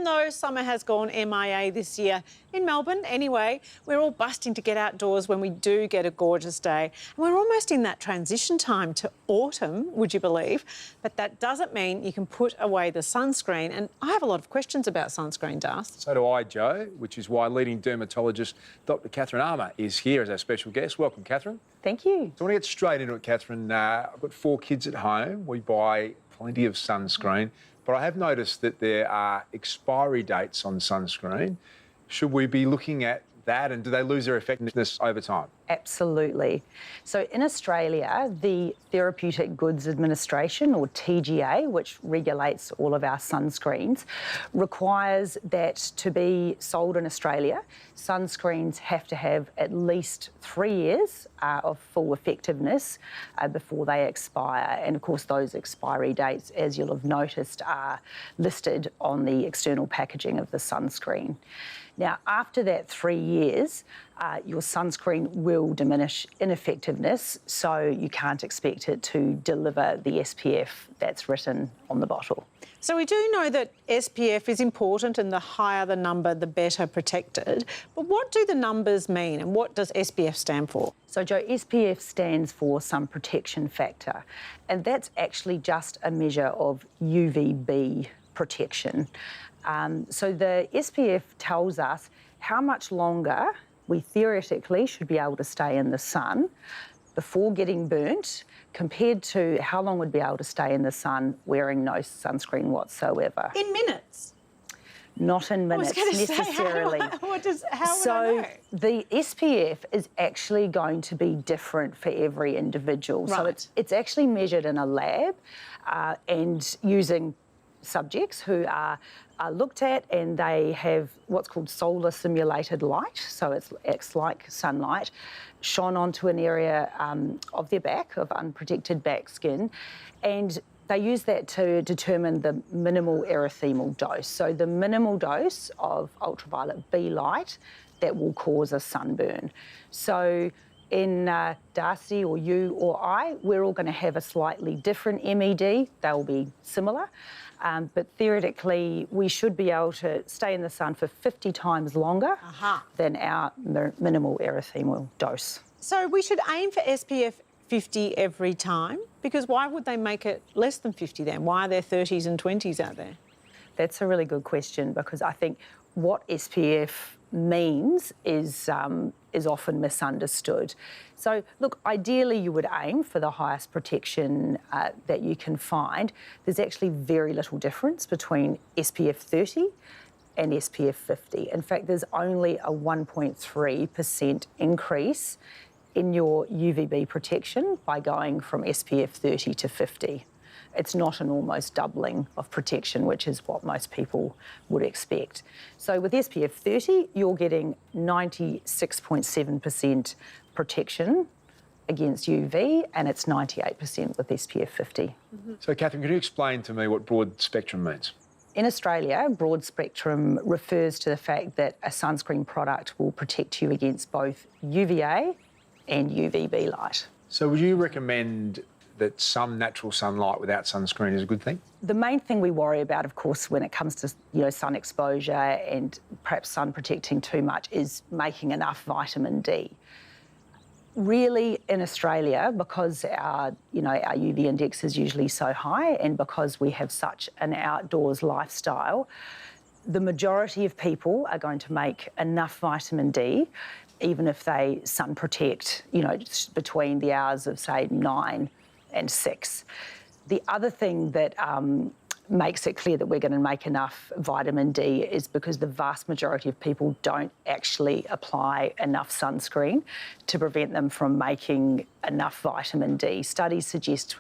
even though summer has gone MIA this year, in Melbourne anyway, we're all busting to get outdoors when we do get a gorgeous day. And we're almost in that transition time to autumn, would you believe? But that doesn't mean you can put away the sunscreen. And I have a lot of questions about sunscreen, Darth. So do I, Jo, which is why leading dermatologist Dr. Catherine Armour is here as our special guest. Welcome, Catherine. Thank you. So I want to get straight into it, Catherine. I've got 4 kids at home. We buy plenty of sunscreen, but I have noticed that there are expiry dates on sunscreen. Should we be looking at that, and do they lose their effectiveness over time? Absolutely. So in Australia, the Therapeutic Goods Administration, or TGA, which regulates all of our sunscreens, requires that to be sold in Australia, sunscreens have to have at least 3 years of full effectiveness before they expire. And of course, those expiry dates, as you'll have noticed, are listed on the external packaging of the sunscreen. Now, after that 3 years, your sunscreen will diminish in effectiveness, so you can't expect it to deliver the SPF that's written on the bottle. So we do know that SPF is important, and the higher the number, the better protected. But what do the numbers mean, and what does SPF stand for? So, Jo, SPF stands for Sun Protection Factor, and that's actually just a measure of UVB protection. So the SPF tells us how much longer we theoretically should be able to stay in the sun before getting burnt, compared to how long we'd be able to stay in the sun wearing no sunscreen whatsoever. In minutes? Not in minutes necessarily. How would I So know? the SPF is actually going to be different for every individual. Right. So it's actually measured in a lab and using subjects who are looked at, and they have what's called solar simulated light, so it acts like sunlight, shone onto an area of their back, of unprotected back skin, and they use that to determine the minimal erythemal dose, so the minimal dose of ultraviolet B light that will cause a sunburn. So in Darcy or you or I, we're all going to have a slightly different MED. They'll be similar. But theoretically, we should be able to stay in the sun for 50 times longer than our minimal erythemal dose. So we should aim for SPF 50 every time, because why would they make it less than 50 then? Why are there 30s and 20s out there? That's a really good question, because I think what SPF means is often misunderstood. So, look, ideally you would aim for the highest protection that you can find. There's actually very little difference between SPF 30 and SPF 50. In fact, there's only a 1.3% increase in your UVB protection by going from SPF 30 to 50. It's not an almost doubling of protection, which is what most people would expect. So with SPF 30, you're getting 96.7% protection against UV, and it's 98% with SPF 50. So, Catherine, can you explain to me what broad spectrum means? In Australia, broad spectrum refers to the fact that a sunscreen product will protect you against both UVA and UVB light. So would you recommend that some natural sunlight without sunscreen is a good thing? The main thing we worry about, of course, when it comes to sun exposure and perhaps sun protecting too much, is making enough vitamin D. Really, in Australia, because our UV index is usually so high, and because we have such an outdoors lifestyle, the majority of people are going to make enough vitamin D, even if they sun protect, between the hours of, say, 9 and 6. The other thing that makes it clear that we're going to make enough vitamin D is because the vast majority of people don't actually apply enough sunscreen to prevent them from making enough vitamin D. Studies suggest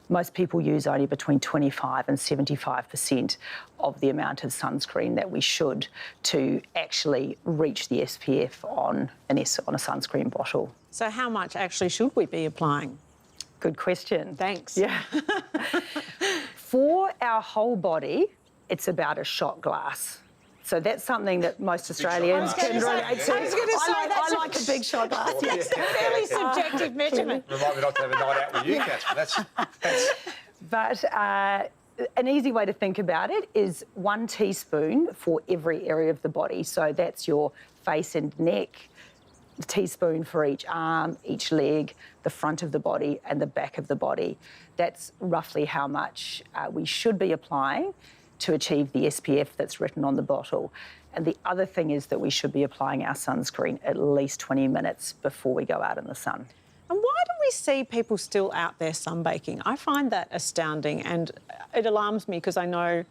most people use only between 25 and 75% of the amount of sunscreen that we should to actually reach the SPF on a sunscreen bottle. So how much actually should we be applying? Good question. Thanks. Yeah. For our whole body, it's about a shot glass. So that's something that most Australians can relate to. I like a big shot glass. It's a fairly subjective measurement. Remind me not to have a night out with you, Catherine. That's... But an easy way to think about it is 1 teaspoon for every area of the body. So that's your face and neck, a teaspoon for each arm, each leg, the front of the body and the back of the body. That's roughly how much we should be applying to achieve the SPF that's written on the bottle. And the other thing is that we should be applying our sunscreen at least 20 minutes before we go out in the sun. And why do we see people still out there sunbaking? I find that astounding, and it alarms me because I know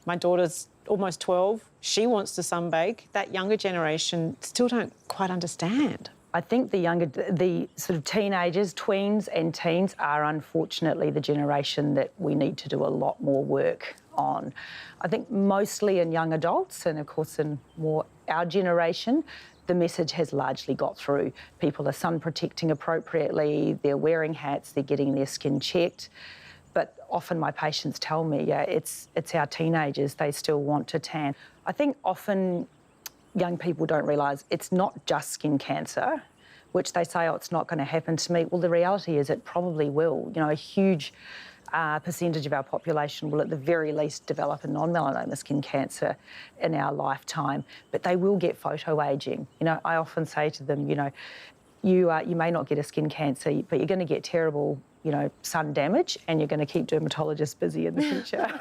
my daughter's almost 12. She wants to sunbake. That younger generation still don't quite understand. I think the sort of teenagers, tweens and teens are unfortunately the generation that we need to do a lot more work on. I think mostly in young adults and of course in more our generation, the message has largely got through. People are sun protecting appropriately, they're wearing hats, they're getting their skin checked. But often my patients tell me, yeah, it's our teenagers, they still want to tan. I think often young people don't realise it's not just skin cancer, which they say, oh, it's not going to happen to me. Well, the reality is it probably will. You know, a huge percentage of our population will at the very least develop a non-melanoma skin cancer in our lifetime, but they will get photoaging. You know, I often say to them, you know, you may not get a skin cancer, but you're going to get terrible, you know, sun damage, and you're going to keep dermatologists busy in the future.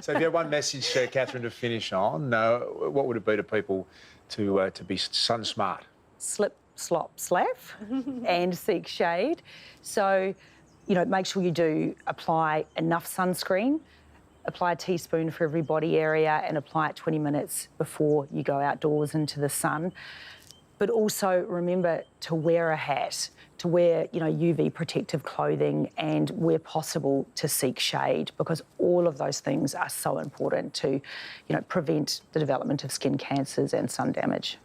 So if you had one message, Catherine, to finish on, what would it be to people to be sun smart? Slip, slop, slap, and seek shade. So, you know, make sure you do apply enough sunscreen, apply a teaspoon for every body area, and apply it 20 minutes before you go outdoors into the sun. But also remember to wear a hat, to wear, you know, UV protective clothing, and where possible to seek shade, because all of those things are so important to, you know, prevent the development of skin cancers and sun damage.